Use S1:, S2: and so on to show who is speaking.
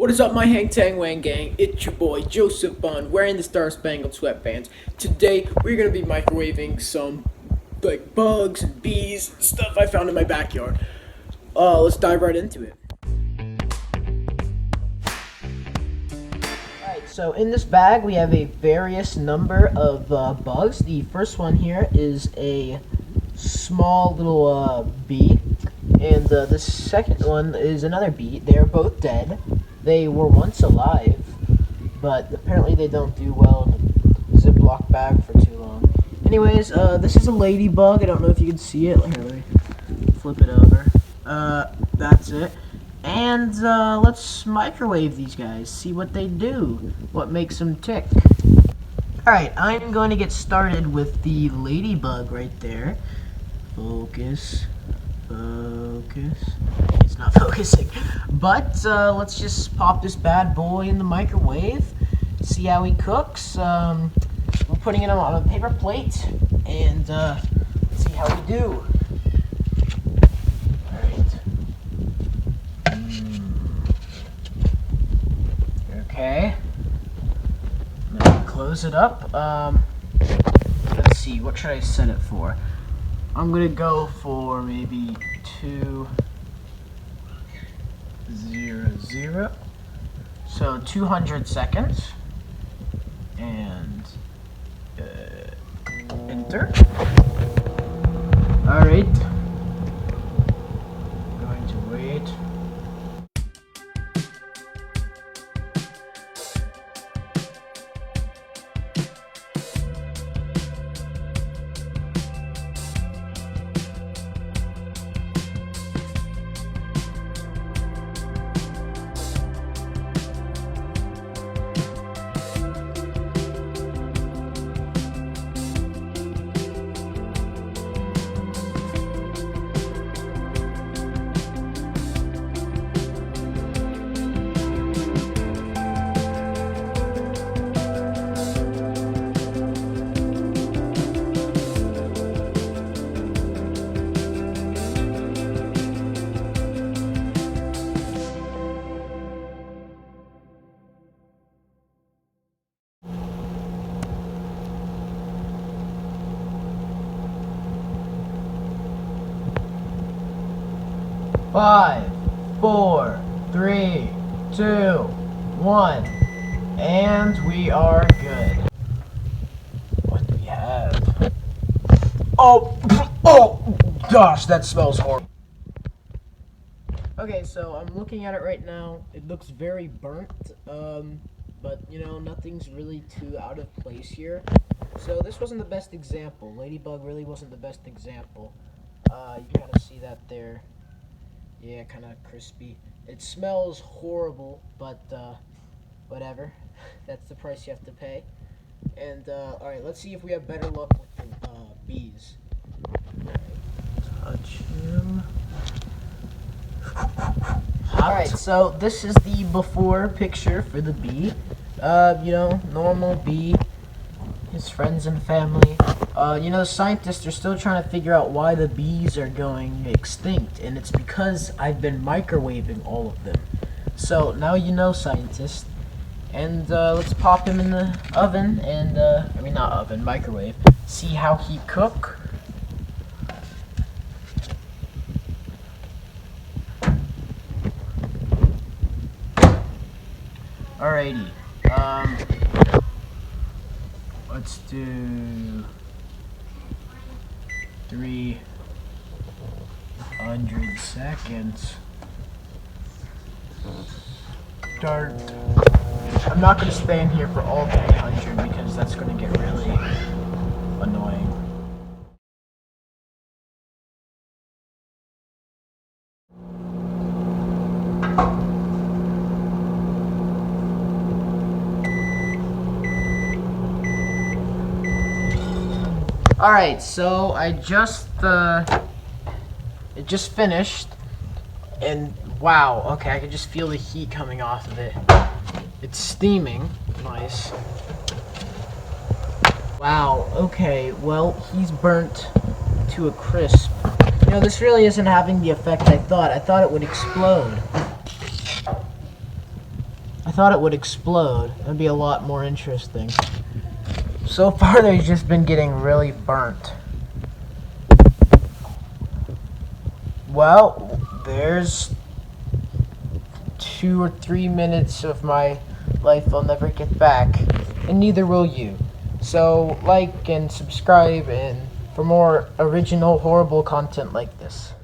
S1: What is up, my Hang Tang Wang gang? It's your boy Joseph Bond wearing the Star Spangled Sweatbands. Today we're gonna be microwaving some bugs and bees and stuff I found in my backyard. Let's dive right into it. Alright, so in this bag we have a various number of bugs. The first one here is a small little bee, and the second one is another bee. They are both dead. They were once alive, but apparently they don't do well in a Ziploc bag for too long. Anyways, this is a ladybug. I don't know if you can see it. Here, let me flip it over. That's it. And let's microwave these guys, see what they do, what makes them tick. Alright, I'm going to get started with the ladybug right there. Focus. Focus. It's not focusing. But let's just pop this bad boy in the microwave, see how he cooks. We're putting it on a paper plate, and see how we do. Alright. Okay. Now close it up. Let's see, what should I set it for? I'm gonna go for maybe 200. So 200 seconds. And enter. Alright. Going to wait. Five, 4, 3, 2, 1, and we are good. What do we have? Oh gosh, that smells horrible. Okay, so I'm looking at it right now. It looks very burnt, but you know, nothing's really too out of place here. So this wasn't the best example. Ladybug really wasn't the best example. You kind of see that there. Yeah, kind of crispy. It smells horrible, but whatever. That's the price you have to pay. And alright, let's see if we have better luck with the bees. Touch him. Alright, so this is the before picture for the bee. You know, normal bee. His friends and family. You know, scientists are still trying to figure out why the bees are going extinct, and it's because I've been microwaving all of them. So now you know, scientists. And let's pop him in the oven, and I mean not oven, microwave. See how he cook. Alrighty. Let's do 300 seconds. Start. I'm not going to stand here for all 300 because that's going to get really annoying. Alright, so it just finished, and wow, okay, I can just feel the heat coming off of it. It's steaming. Nice. Wow, okay, well, he's burnt to a crisp. You know, this really isn't having the effect I thought. I thought it would explode. I thought it would explode. It'd be a lot more interesting. So far, they've just been getting really burnt. Well, there's 2 or 3 minutes of my life I'll never get back, and neither will you. So, like and subscribe and for more original, horrible content like this.